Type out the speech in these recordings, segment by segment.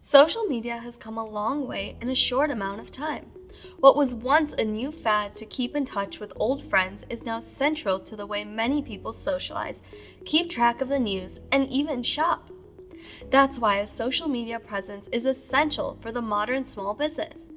Social media has come a long way in a short amount of time. What was once a new fad to keep in touch with old friends is now central to the way many people socialize, keep track of the news, and even shop. That's why a social media presence is essential for the modern small business.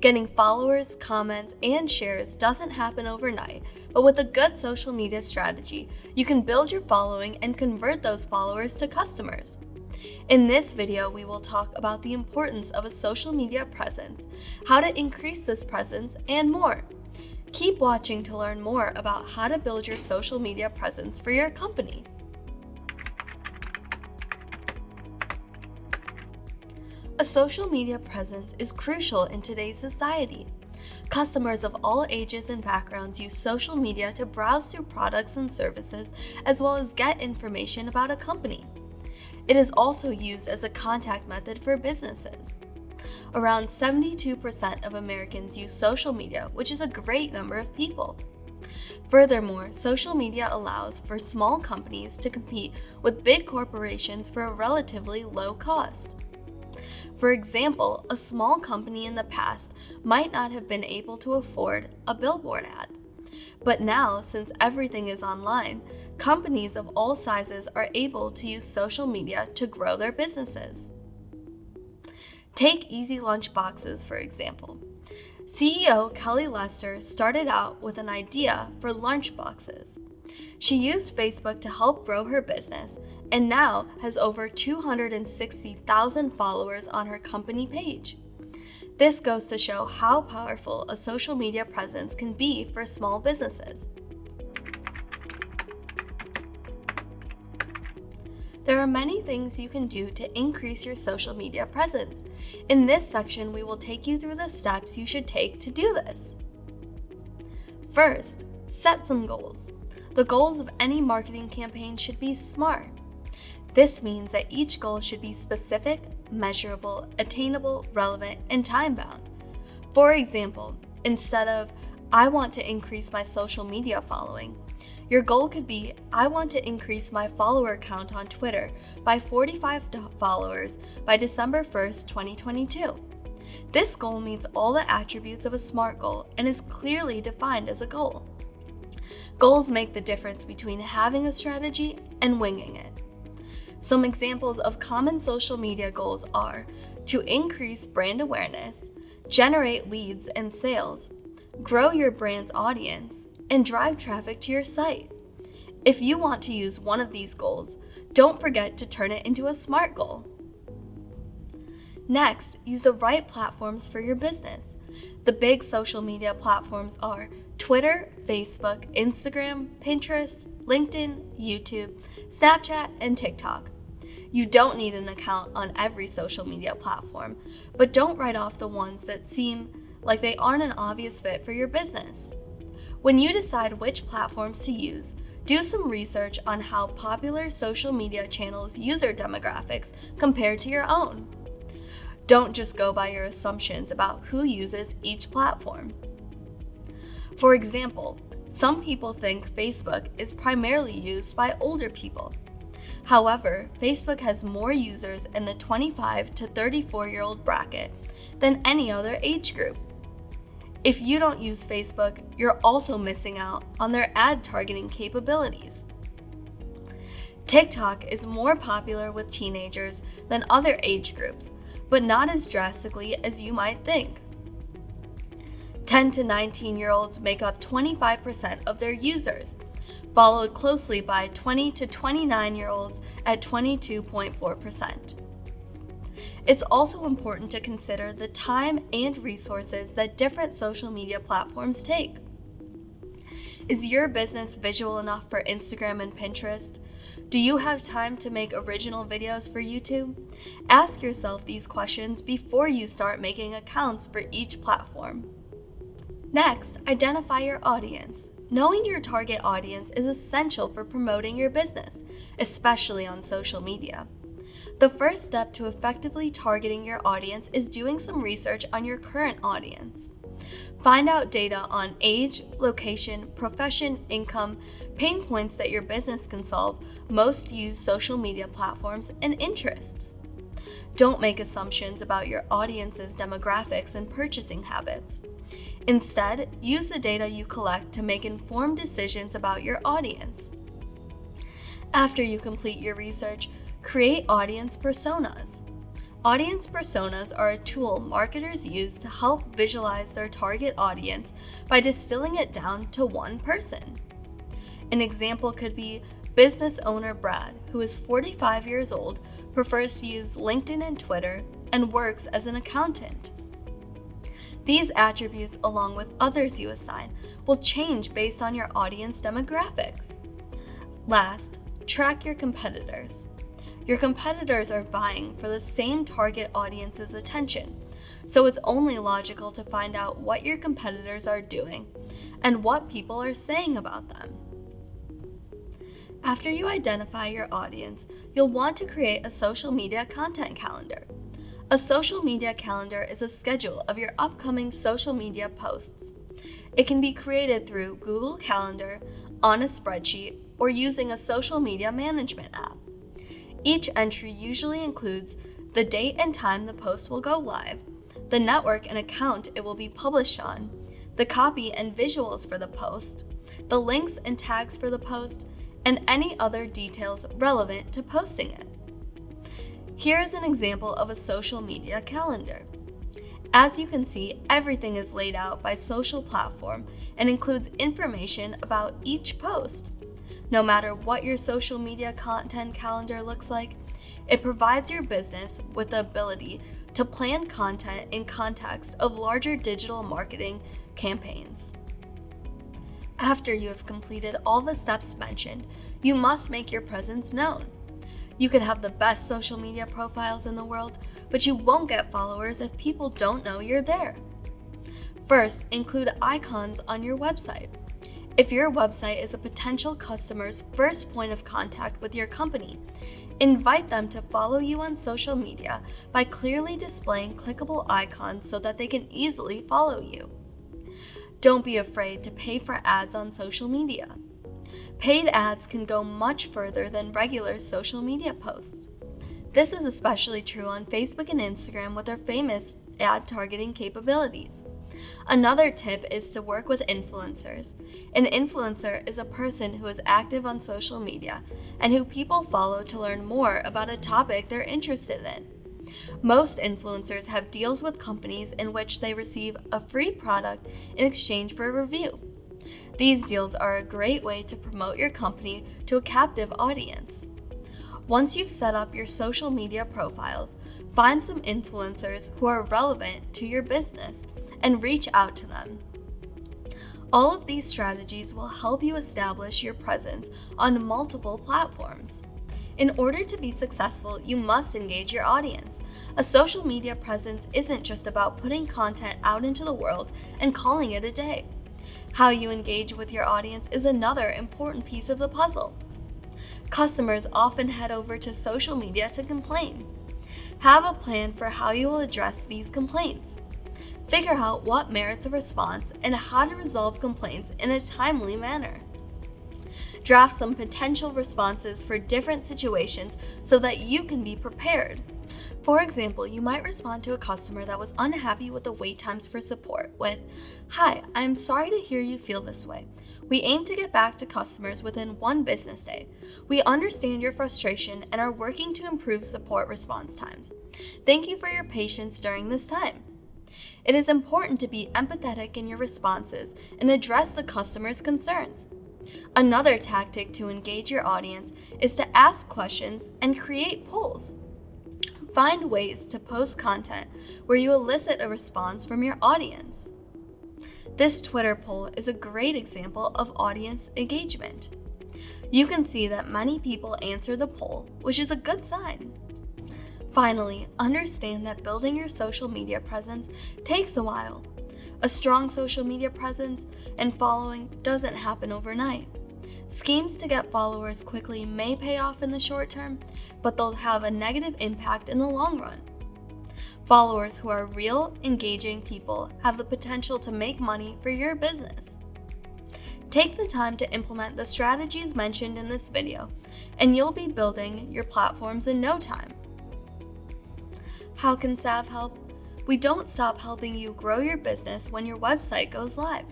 Getting followers, comments, and shares doesn't happen overnight, but with a good social media strategy, you can build your following and convert those followers to customers. In this video, we will talk about the importance of a social media presence, how to increase this presence, and more. Keep watching to learn more about how to build your social media presence for your company. A social media presence is crucial in today's society. Customers of all ages and backgrounds use social media to browse through products and services, as well as get information about a company. It is also used as a contact method for businesses. Around 72% of Americans use social media, which is a great number of people. Furthermore, social media allows for small companies to compete with big corporations for a relatively low cost. For example, a small company in the past might not have been able to afford a billboard ad. But now, since everything is online, companies of all sizes are able to use social media to grow their businesses. Take Easy Lunch Boxes, for example. CEO Kelly Lester started out with an idea for lunch boxes. She used Facebook to help grow her business and now has over 260,000 followers on her company page. This goes to show how powerful a social media presence can be for small businesses. There are many things you can do to increase your social media presence. In this section, we will take you through the steps you should take to do this. First, set some goals. The goals of any marketing campaign should be SMART. This means that each goal should be specific, measurable, attainable, relevant, and time-bound. For example, instead of, I want to increase my social media following, your goal could be, I want to increase my follower count on Twitter by 45 followers by December 1st, 2022. This goal meets all the attributes of a SMART goal and is clearly defined as a goal. Goals make the difference between having a strategy and winging it. Some examples of common social media goals are to increase brand awareness, generate leads and sales, grow your brand's audience, and drive traffic to your site. If you want to use one of these goals, don't forget to turn it into a SMART goal. Next, use the right platforms for your business. The big social media platforms are Twitter, Facebook, Instagram, Pinterest, LinkedIn, YouTube, Snapchat, and TikTok. You don't need an account on every social media platform, but don't write off the ones that seem like they aren't an obvious fit for your business. When you decide which platforms to use, do some research on how popular social media channels' user demographics compare to your own. Don't just go by your assumptions about who uses each platform. For example, some people think Facebook is primarily used by older people. However, Facebook has more users in the 25 to 34-year-old bracket than any other age group. If you don't use Facebook, you're also missing out on their ad targeting capabilities. TikTok is more popular with teenagers than other age groups, but not as drastically as you might think. 10 to 19-year-olds make up 25% of their users, followed closely by 20 to 29-year-olds at 22.4%. It's also important to consider the time and resources that different social media platforms take. Is your business visual enough for Instagram and Pinterest? Do you have time to make original videos for YouTube? Ask yourself these questions before you start making accounts for each platform. Next, identify your audience. Knowing your target audience is essential for promoting your business, especially on social media. The first step to effectively targeting your audience is doing some research on your current audience. Find out data on age, location, profession, income, pain points that your business can solve, most used social media platforms, and interests. Don't make assumptions about your audience's demographics and purchasing habits. Instead, use the data you collect to make informed decisions about your audience. After you complete your research, create audience personas. Audience personas are a tool marketers use to help visualize their target audience by distilling it down to one person. An example could be business owner Brad, who is 45 years old, prefers to use LinkedIn and Twitter, and works as an accountant. These attributes, along with others you assign, will change based on your audience demographics. Last, track your competitors. Your competitors are vying for the same target audience's attention, so it's only logical to find out what your competitors are doing and what people are saying about them. After you identify your audience, you'll want to create a social media content calendar. A social media calendar is a schedule of your upcoming social media posts. It can be created through Google Calendar, on a spreadsheet, or using a social media management app. Each entry usually includes the date and time the post will go live, the network and account it will be published on, the copy and visuals for the post, the links and tags for the post, and any other details relevant to posting it. Here is an example of a social media calendar. As you can see, everything is laid out by social platform and includes information about each post. No matter what your social media content calendar looks like, it provides your business with the ability to plan content in context of larger digital marketing campaigns. After you have completed all the steps mentioned, you must make your presence known. You could have the best social media profiles in the world, but you won't get followers if people don't know you're there. First, include icons on your website. If your website is a potential customer's first point of contact with your company, invite them to follow you on social media by clearly displaying clickable icons so that they can easily follow you. Don't be afraid to pay for ads on social media. Paid ads can go much further than regular social media posts. This is especially true on Facebook and Instagram with their famous ad targeting capabilities. Another tip is to work with influencers. An influencer is a person who is active on social media and who people follow to learn more about a topic they're interested in. Most influencers have deals with companies in which they receive a free product in exchange for a review. These deals are a great way to promote your company to a captive audience. Once you've set up your social media profiles, find some influencers who are relevant to your business and reach out to them. All of these strategies will help you establish your presence on multiple platforms. In order to be successful, you must engage your audience. A social media presence isn't just about putting content out into the world and calling it a day. How you engage with your audience is another important piece of the puzzle. Customers often head over to social media to complain. Have a plan for how you will address these complaints. Figure out what merits a response and how to resolve complaints in a timely manner. Draft some potential responses for different situations so that you can be prepared. For example, you might respond to a customer that was unhappy with the wait times for support with, "Hi, I'm sorry to hear you feel this way. We aim to get back to customers within 1 business day. We understand your frustration and are working to improve support response times. Thank you for your patience during this time." It is important to be empathetic in your responses and address the customer's concerns. Another tactic to engage your audience is to ask questions and create polls. Find ways to post content where you elicit a response from your audience. This Twitter poll is a great example of audience engagement. You can see that many people answer the poll, which is a good sign. Finally, understand that building your social media presence takes a while. A strong social media presence and following doesn't happen overnight. Schemes to get followers quickly may pay off in the short term, but they'll have a negative impact in the long run. Followers who are real, engaging people have the potential to make money for your business. Take the time to implement the strategies mentioned in this video, and you'll be building your platforms in no time. How can Sav help? We don't stop helping you grow your business when your website goes live.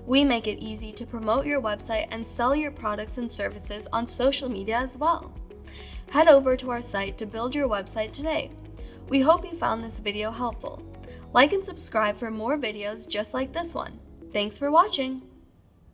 We make it easy to promote your website and sell your products and services on social media as well. Head over to our site to build your website today. We hope you found this video helpful. Like and subscribe for more videos just like this one. Thanks for watching!